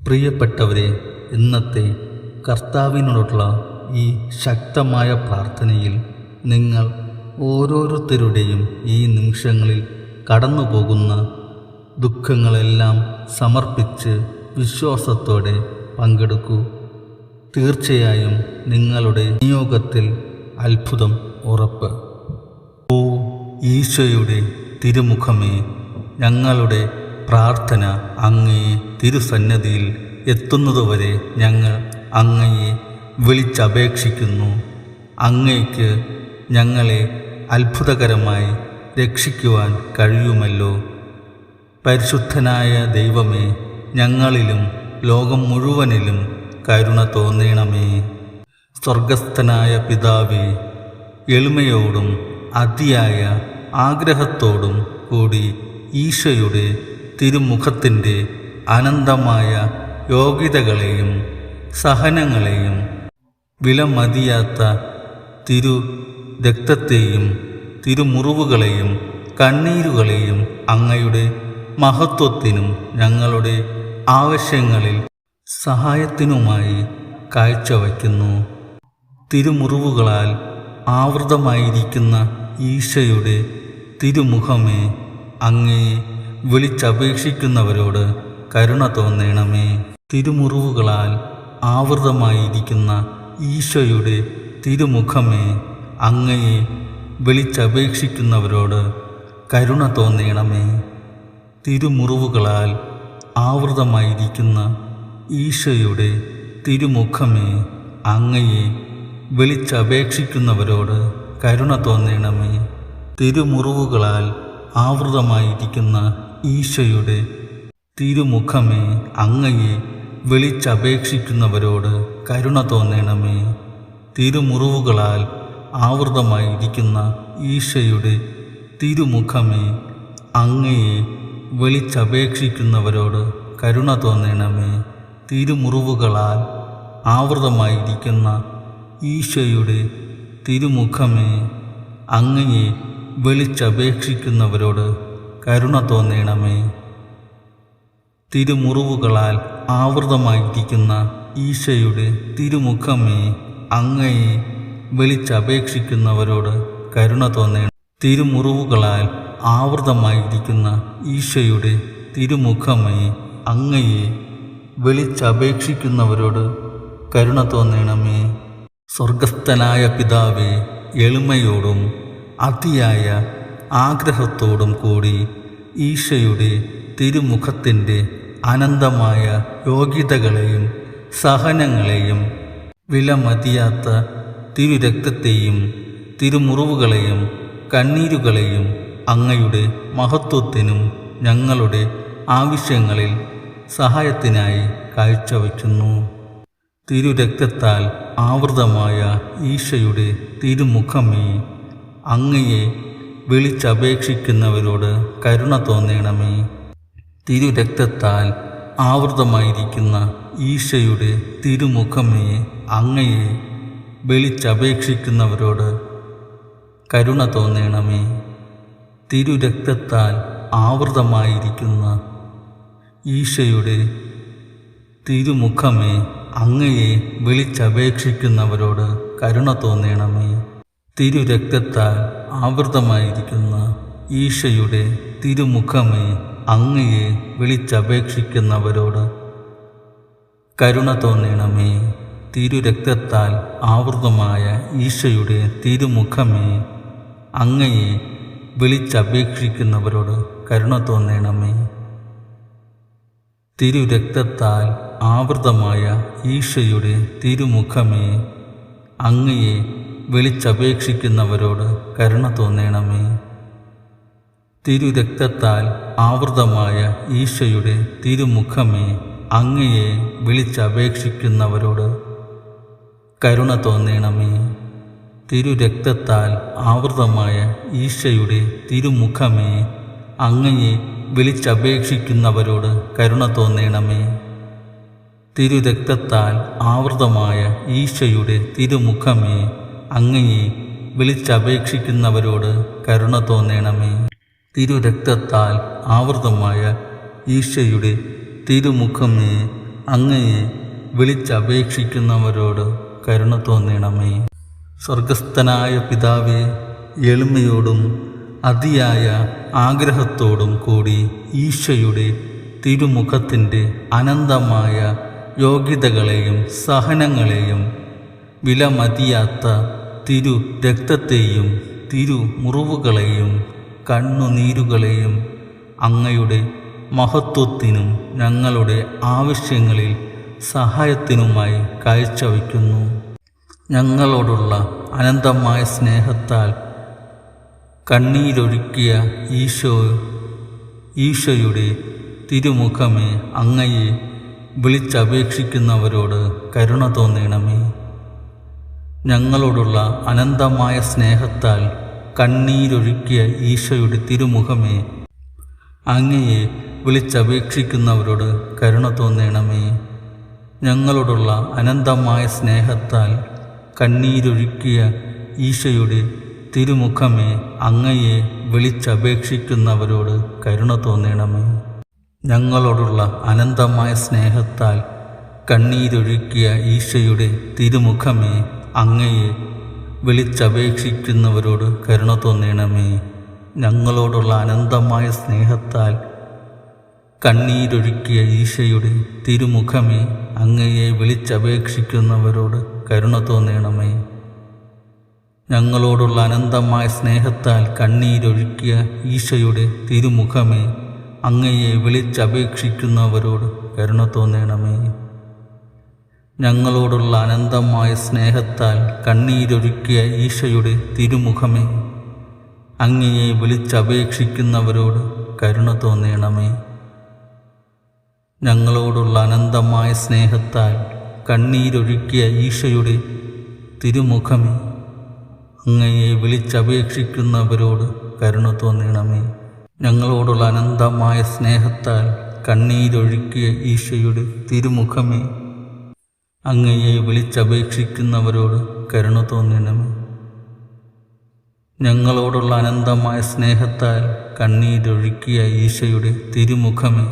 പ്രിയപ്പെട്ടവരെ, ഇന്നത്തെ കർത്താവിനോടുള്ള ഈ ശക്തമായ പ്രാർത്ഥനയിൽ നിങ്ങൾ ഓരോരുത്തരുടെയും ഈ നിമിഷങ്ങളിൽ കടന്നുപോകുന്ന ദുഃഖങ്ങളെല്ലാം സമർപ്പിച്ച് വിശ്വാസത്തോടെ പങ്കെടുക്കൂ. തീർച്ചയായും നിങ്ങളുടെ നിയോഗത്തിൽ അത്ഭുതം ഉറപ്പ്. ഓ ഈശോയുടെ തിരുമുഖമേ, ഞങ്ങളുടെ പ്രാർത്ഥന അങ്ങേ തിരുസന്നിധിയിൽ എത്തുന്നതുവരെ ഞങ്ങൾ അങ്ങയെ വിളിച്ചപേക്ഷിക്കുന്നു. അങ്ങയ്ക്ക് ഞങ്ങളെ അത്ഭുതകരമായി രക്ഷിക്കുവാൻ കഴിയുമല്ലോ. പരിശുദ്ധനായ ദൈവമേ, ഞങ്ങളിലും ലോകം മുഴുവനിലും കരുണ തോന്നണമേ. സ്വർഗസ്ഥനായ പിതാവേ, എളിമയോടും അതിയായ ആഗ്രഹത്തോടും കൂടി ഈശോയുടെ തിരുമുഖത്തിൻ്റെ അനന്തമായ യോഗ്യതകളെയും സഹനങ്ങളെയും വിലമതിയാത്ത തിരു രക്തത്തെയും തിരുമുറിവുകളെയും കണ്ണീരുകളെയും അങ്ങയുടെ മഹത്വത്തിനും ഞങ്ങളുടെ ആവശ്യങ്ങളിൽ സഹായത്തിനുമായി കാഴ്ചവയ്ക്കുന്നു. തിരുമുറിവുകളാൽ ആവൃതമായിരിക്കുന്ന ഈശോയുടെ തിരുമുഖമേ, അങ്ങയെ വിളിച്ചപേക്ഷിക്കുന്നവരോട് കരുണ തോന്നണമേ. തിരുമുറിവുകളാൽ ആവൃതമായിരിക്കുന്ന ഈശോയുടെ തിരുമുഖമേ, അങ്ങയെ വിളിച്ചപേക്ഷിക്കുന്നവരോട് കരുണ തോന്നണമേ. തിരുമുറിവുകളാൽ ആവൃതമായിരിക്കുന്ന ഈശോയുടെ തിരുമുഖമേ, അങ്ങയെ വിളിച്ചപേക്ഷിക്കുന്നവരോട് കരുണ തോന്നണമേ. തിരുമുറിവുകളാൽ ആവൃതമായിരിക്കുന്ന ഈശോയുടെ തിരുമുഖമേ, അങ്ങയെ വിളിച്ചപേക്ഷിക്കുന്നവരോട് കരുണ തോന്നണമേ. തിരുമുറിവുകളാൽ ആവൃതമായിരിക്കുന്ന ഈശോയുടെ തിരുമുഖമേ, അങ്ങയെ വിളിച്ചപേക്ഷിക്കുന്നവരോട് കരുണ തോന്നണമേ. തിരുമുറിവുകളാൽ ആവൃതമായിരിക്കുന്ന ഈശോയുടെ തിരുമുഖമേ, അങ്ങയെ വിളിച്ചപേക്ഷിക്കുന്നവരോട് കരുണ തോന്നണമേ. തിരുമുറിവുകളാൽ ആവൃതമായിരിക്കുന്ന ഈശോയുടെ തിരുമുഖമേ, അങ്ങയെ വിളിച്ചപേക്ഷിക്കുന്നവരോട് കരുണ തോന്നണം. തിരുമുറിവുകളാൽ ആവൃതമായിരിക്കുന്ന ഈശോയുടെ തിരുമുഖമേ, അങ്ങയെ വിളിച്ചപേക്ഷിക്കുന്നവരോട് കരുണ തോന്നണമേ. സ്വർഗസ്ഥനായ പിതാവേ, എളിമയോടും അതിയായ ആഗ്രഹത്തോടും കൂടി ഈശോയുടെ തിരുമുഖത്തിൻ്റെ അനന്തമായ യോഗ്യതകളെയും സഹനങ്ങളെയും വിലമതിയാത്ത തിരുരക്തത്തെയും തിരുമുറിവുകളെയും കണ്ണീരുകളെയും അങ്ങയുടെ മഹത്വത്തിനും ഞങ്ങളുടെ ആവശ്യങ്ങളിൽ സഹായത്തിനായി കാഴ്ചവയ്ക്കുന്നു. തിരുരക്തത്താൽ ആവൃതമായ ഈശോയുടെ തിരുമുഖമേ, അങ്ങയെ വിളിച്ചപേക്ഷിക്കുന്നവരോട് കരുണ തോന്നണമേ. തിരുരക്തത്താൽ ആവൃതമായിരിക്കുന്ന ഈശോയുടെ തിരുമുഖമേ, അങ്ങയെ വിളിച്ചപേക്ഷിക്കുന്നവരോട് കരുണ തോന്നണമേ. തിരുരക്തത്താൽ ആവൃതമായിരിക്കുന്ന ഈശോയുടെ തിരുമുഖമേ, അങ്ങയെ വിളിച്ചപേക്ഷിക്കുന്നവരോട് കരുണ തോന്നണമേ. തിരുരക്തത്താൽ ആവൃതമായിരിക്കുന്ന ഈശോയുടെ തിരുമുഖമേ, അങ്ങയെ വിളിച്ചപേക്ഷിക്കുന്നവരോട് കരുണ തോന്നണമേ. തിരുരക്തത്താൽ ആവൃതമായ ഈശോയുടെ തിരുമുഖമേ, അങ്ങയെ വിളിച്ചപേക്ഷിക്കുന്നവരോട് കരുണ തോന്നണമേ. തിരുരക്തത്താൽ ആവൃതമായ ഈശോയുടെ തിരുമുഖമേ, അങ്ങയെ വിളിച്ചപേക്ഷിക്കുന്നവരോട് കരുണ തോന്നണമേ. തിരുരക്തത്താൽ ആവൃതമായ ഈശോയുടെ തിരുമുഖമേ, അങ്ങയെ വിളിച്ചപേക്ഷിക്കുന്നവരോട് കരുണ തോന്നണമേ. തിരുരക്തത്താൽ ആവൃതമായ ഈശോയുടെ തിരുമുഖമേ, അങ്ങയെ വിളിച്ചപേക്ഷിക്കുന്നവരോട് കരുണ തോന്നണമേ. തിരുരക്തത്താൽ ആവൃതമായ ഈശോയുടെ തിരുമുഖമേ, അങ്ങയെ വിളിച്ചപേക്ഷിക്കുന്നവരോട് കരുണ തോന്നണമേ. തിരുരക്തത്താൽ ആവൃതമായ ഈശോയുടെ തിരുമുഖമേ, അങ്ങയെ വിളിച്ചപേക്ഷിക്കുന്നവരോട് കരുണ തോന്നണമേ. സ്വർഗസ്ഥനായ പിതാവേ, എളിമയോടും അതിയായ ആഗ്രഹത്തോടും കൂടി ഈശോയുടെ തിരുമുഖത്തിൻ്റെ അനന്തമായ യോഗ്യതകളെയും സഹനങ്ങളെയും വിലമതിയാത്ത തിരു രക്തത്തെയും തിരുമുറിവുകളെയും കണ്ണുനീരുകളെയും അങ്ങയുടെ മഹത്വത്തിനും ഞങ്ങളുടെ ആവശ്യങ്ങളിൽ സഹായത്തിനുമായി കാഴ്ചവെക്കുന്നു. ഞങ്ങളോടുള്ള അനന്തമായ സ്നേഹത്താൽ കണ്ണീരൊഴുക്കിയ ഈശോയുടെ തിരുമുഖമേ, അങ്ങയെ വിളിച്ചപേക്ഷിക്കുന്നവരോട് കരുണ തോന്നണമേ. ഞങ്ങളോടുള്ള അനന്തമായ സ്നേഹത്താൽ കണ്ണീരൊഴുക്കിയ ഈശോയുടെ തിരുമുഖമേ, അങ്ങയെ വിളിച്ചപേക്ഷിക്കുന്നവരോട് കരുണ തോന്നണമേ. ഞങ്ങളോടുള്ള അനന്തമായ സ്നേഹത്താൽ കണ്ണീരൊഴുക്കിയ ഈശോയുടെ തിരുമുഖമേ, അങ്ങയെ വിളിച്ചപേക്ഷിക്കുന്നവരോട് കരുണ തോന്നണമേ. ഞങ്ങളോടുള്ള അനന്തമായ സ്നേഹത്താൽ കണ്ണീരൊഴുക്കിയ ഈശോയുടെ തിരുമുഖമേ, അങ്ങയെ വിളിച്ചപേക്ഷിക്കുന്നവരോട് കരുണ തോന്നണമേ. ഞങ്ങളോടുള്ള അനന്തമായ സ്നേഹത്താൽ കണ്ണീരൊഴുക്കിയ ഈശോയുടെ തിരുമുഖമേ, അങ്ങയെ വിളിച്ചപേക്ഷിക്കുന്നവരോട് കരുണ തോന്നണമേ. ഞങ്ങളോടുള്ള അനന്തമായ സ്നേഹത്താൽ കണ്ണീരൊഴുക്കിയ ഈശോയുടെ തിരുമുഖമേ, അങ്ങയെ വിളിച്ചപേക്ഷിക്കുന്നവരോട് കരുണ തോന്നണമേ. ഞങ്ങളോടുള്ള അനന്തമായ സ്നേഹത്താൽ കണ്ണീരൊഴുക്കിയ ഈശോയുടെ തിരുമുഖമേ, അങ്ങയെ വിളിച്ചപേക്ഷിക്കുന്നവരോട് കരുണ തോന്നണമേ. ഞങ്ങളോടുള്ള അനന്തമായ സ്നേഹത്താൽ കണ്ണീരൊഴുക്കിയ ഈശോയുടെ തിരുമുഖമേ, അങ്ങയെ വിളിച്ചപേക്ഷിക്കുന്നവരോട് കരുണ തോന്നണമേ. ഞങ്ങളോടുള്ള അനന്തമായ സ്നേഹത്താൽ കണ്ണീരൊഴുക്കിയ ഈശോയുടെ തിരുമുഖമേ, അങ്ങയെ വിളിച്ചപേക്ഷിക്കുന്നവരോട് കരുണ തോന്നണമേ. ഞങ്ങളോടുള്ള അനന്തമായ സ്നേഹത്താൽ കണ്ണീരൊഴുക്കിയ ഈശോയുടെ തിരുമുഖമേ,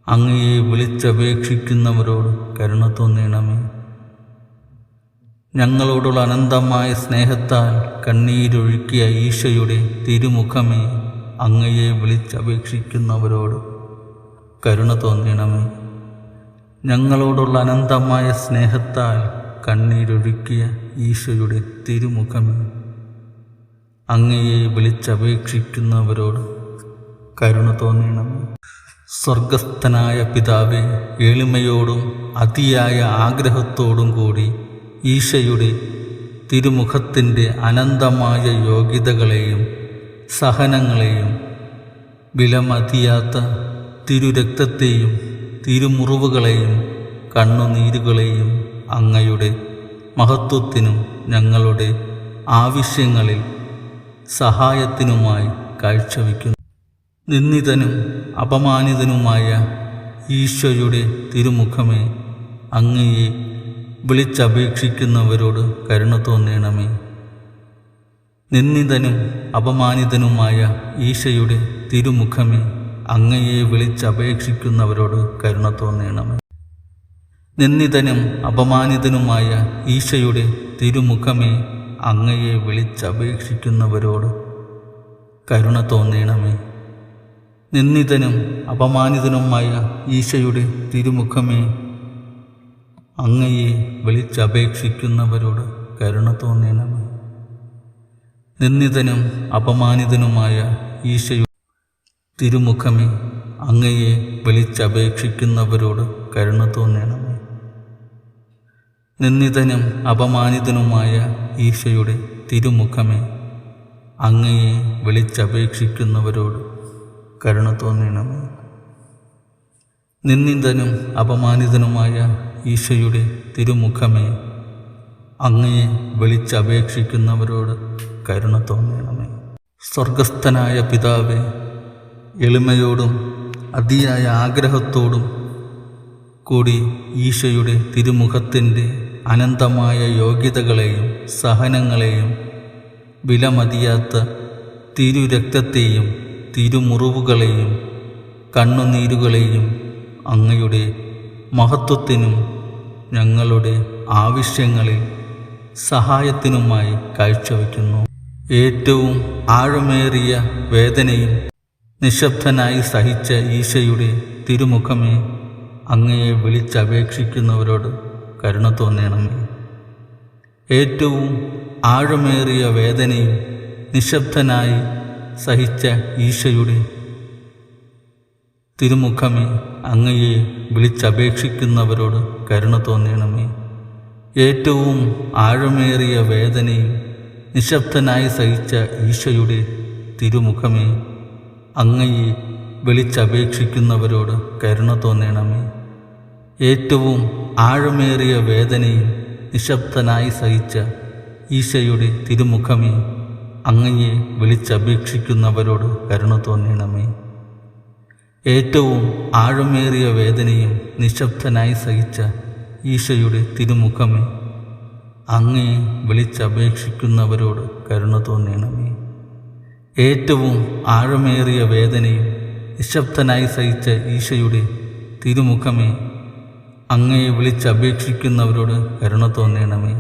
അങ്ങയെ വിളിച്ചപേക്ഷിക്കുന്നവരോട് കരുണ തോന്നണമേ. ഞങ്ങളോടുള്ള അനന്തമായ സ്നേഹത്താൽ കണ്ണീരൊഴുക്കിയ ഈശോയുടെ തിരുമുഖമേ, അങ്ങയെ വിളിച്ചപേക്ഷിക്കുന്നവരോട് കരുണ തോന്നണമേ. ഞങ്ങളോടുള്ള അനന്തമായ സ്നേഹത്താൽ കണ്ണീരൊഴുക്കിയ ഈശോയുടെ തിരുമുഖമേ, അങ്ങയെ വിളിച്ചപേക്ഷിക്കുന്നവരോട് കരുണ തോന്നണമേ. സ്വർഗസ്ഥനായ പിതാവേ, എളിമയോടും അതിയായ ആഗ്രഹത്തോടും കൂടി ഈശോയുടെ തിരുമുഖത്തിൻ്റെ അനന്തമായ യോഗ്യതകളെയും സഹനങ്ങളെയും വിലമതിയാത്ത തിരുരക്തത്തെയും തിരുമുറിവുകളെയും കണ്ണുനീരുകളെയും അങ്ങയുടെ മഹത്വത്തിനും ഞങ്ങളുടെ ആവശ്യങ്ങളിൽ സഹായത്തിനുമായി കാഴ്ചവെക്കുന്നു. നിന്ദിതനും അപമാനിതനുമായ ഈശോയുടെ തിരുമുഖമേ, അങ്ങയെ വിളിച്ചപേക്ഷിക്കുന്നവരോട് കരുണ തോന്നണമേ. നിന്ദിതനും അപമാനിതനുമായ ഈശോയുടെ തിരുമുഖമേ, അങ്ങയെ വിളിച്ചപേക്ഷിക്കുന്നവരോട് കരുണ തോന്നണമേ. നിന്ദിതനും അപമാനിതനുമായ ഈശോയുടെ തിരുമുഖമേ, അങ്ങയെ വിളിച്ചപേക്ഷിക്കുന്നവരോട് കരുണ തോന്നണമേ. നിന്ദിതനും അപമാനിതനുമായ ഈശോയുടെ തിരുമുഖമേ, അങ്ങയെ വിളിച്ചപേക്ഷിക്കുന്നവരോട് കരുണ തോന്നണമേ. നിന്ദിതനും അപമാനിതനുമായ ഈശോയുടെ തിരുമുഖമേ, അങ്ങയെ വിളിച്ചപേക്ഷിക്കുന്നവരോട് കരുണ തോന്നണമേ. നിന്ദിതനും അപമാനിതനുമായ ഈശോയുടെ തിരുമുഖമേ, അങ്ങയെ വിളിച്ചപേക്ഷിക്കുന്നവരോട് കരുണ തോന്നണമേ. നിന്ദിതനും അപമാനിതനുമായ ഈശോയുടെ തിരുമുഖമേ, അങ്ങയെ വിളിച്ചപേക്ഷിക്കുന്നവരോട് കരുണ തോന്നണമേ. സ്വർഗസ്ഥനായ പിതാവേ, എളിമയോടും അതിയായ ആഗ്രഹത്തോടും കൂടി ഈശോയുടെ തിരുമുഖത്തിൻ്റെ അനന്തമായ യോഗ്യതകളെയും സഹനങ്ങളെയും വിലമതിയാത്ത തിരുരക്തത്തെയും തിരുമുറിവുകളെയും കണ്ണുനീരുകളെയും അങ്ങയുടെ മഹത്വത്തിനും ഞങ്ങളുടെ ആവശ്യങ്ങളിൽ സഹായത്തിനുമായി കാഴ്ചവെക്കുന്നു. ഏറ്റവും ആഴമേറിയ വേദനയും നിശബ്ദനായി സഹിച്ച ഈശോയുടെ തിരുമുഖമേ, അങ്ങയെ വിളിച്ചപേക്ഷിക്കുന്നവരോട് കരുണ തോന്നണമേ. ഏറ്റവും ആഴമേറിയ വേദനയും നിശബ്ദനായി സഹിച്ച ഈശോയുടെ തിരുമുഖമേ, അങ്ങയെ വിളിച്ചപേക്ഷിക്കുന്നവരോട് കരുണ തോന്നണമേ. ഏറ്റവും ആഴമേറിയ വേദനയും നിശബ്ദനായി സഹിച്ച ഈശോയുടെ തിരുമുഖമേ, അങ്ങയെ വിളിച്ചപേക്ഷിക്കുന്നവരോട് കരുണ തോന്നണമേ. ഏറ്റവും ആഴമേറിയ വേദനയും നിശബ്ദനായി സഹിച്ച ഈശോയുടെ തിരുമുഖമേ, അങ്ങയെ വിളിച്ചപേക്ഷിക്കുന്നവരോട് കരുണ തോന്നണമേ. ഏറ്റവും ആഴമേറിയ വേദനയും നിശബ്ദനായി സഹിച്ച ഈശോയുടെ തിരുമുഖമേ, അങ്ങയെ വിളിച്ചപേക്ഷിക്കുന്നവരോട് കരുണ തോന്നണമേ. ഏറ്റവും ആഴമേറിയ വേദനയും നിശബ്ദനായി സഹിച്ച ഈശോയുടെ തിരുമുഖമേ, അങ്ങയെ വിളിച്ചപേക്ഷിക്കുന്നവരോട് കരുണ തോന്നണമേ.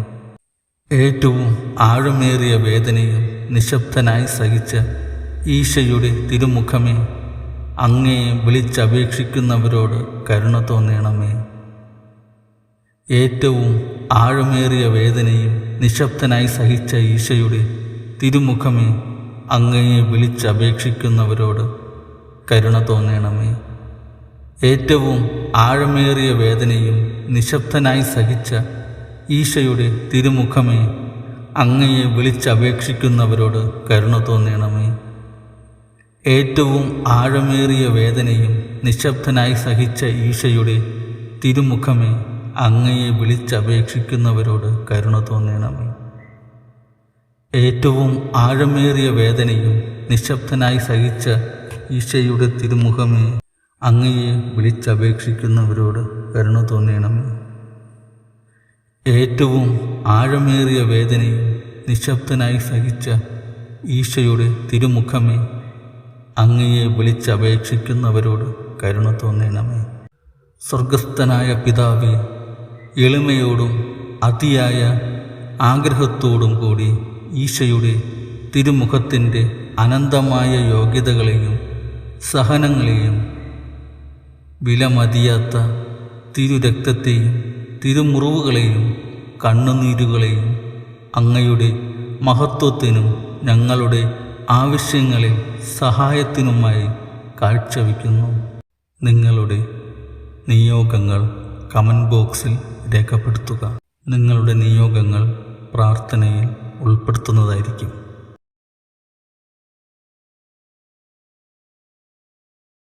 ഏറ്റവും ആഴമേറിയ വേദനയും നിശബ്ദനായി സഹിച്ച ഈശോയുടെ തിരുമുഖമേ, അങ്ങയെ വിളിച്ചപേക്ഷിക്കുന്നവരോട് കരുണ തോന്നണമേ. ഏറ്റവും ആഴമേറിയ വേദനയും നിശബ്ദനായി സഹിച്ച ഈശോയുടെ തിരുമുഖമേ, അങ്ങയെ വിളിച്ചപേക്ഷിക്കുന്നവരോട് കരുണ തോന്നണമേ. ഏറ്റവും ആഴമേറിയ വേദനയും നിശബ്ദനായി സഹിച്ച ഈശോയുടെ തിരുമുഖമേ, അങ്ങയെ വിളിച്ചപേക്ഷിക്കുന്നവരോട് കരുണ തോന്നണമേ. ഏറ്റവും ആഴമേറിയ വേദനയും നിശബ്ദനായി സഹിച്ച ഈശോയുടെ തിരുമുഖമേ, അങ്ങയെ വിളിച്ചപേക്ഷിക്കുന്നവരോട് കരുണ തോന്നണമേ. ഏറ്റവും ആഴമേറിയ വേദനയും നിശബ്ദനായി സഹിച്ച ഈശോയുടെ തിരുമുഖമേ, അങ്ങയെ വിളിച്ചപേക്ഷിക്കുന്നവരോട് കരുണ തോന്നണമേ. ഏറ്റവും ആഴമേറിയ വേദനയും നിശബ്ദനായി സഹിച്ച ഈശോയുടെ തിരുമുഖമേ, അങ്ങയെ വിളിച്ചപേക്ഷിക്കുന്നവരോട് കരുണ തോന്നണമേ. സ്വർഗസ്ഥനായ പിതാവേ, എളിമയോടും അതിയായ ആഗ്രഹത്തോടും കൂടി ഈശോയുടെ തിരുമുഖത്തിൻ്റെ അനന്തമായ യോഗ്യതകളെയും സഹനങ്ങളെയും വിലമതിയാത്ത തിരുരക്തത്തെയും തിരുമുറിവുകളെയും കണ്ണുനീരുകളെയും അങ്ങയുടെ മഹത്വത്തിനും ഞങ്ങളുടെ ആവശ്യങ്ങളിൽ സഹായത്തിനുമായി കാഴ്ചവെക്കുന്നു. നിങ്ങളുടെ നിയോഗങ്ങൾ കമൻറ്റ് ബോക്സിൽ രേഖപ്പെടുത്തുക. നിങ്ങളുടെ നിയോഗങ്ങൾ പ്രാർത്ഥനയിൽ ഉൾപ്പെടുത്തുന്നതായിരിക്കും.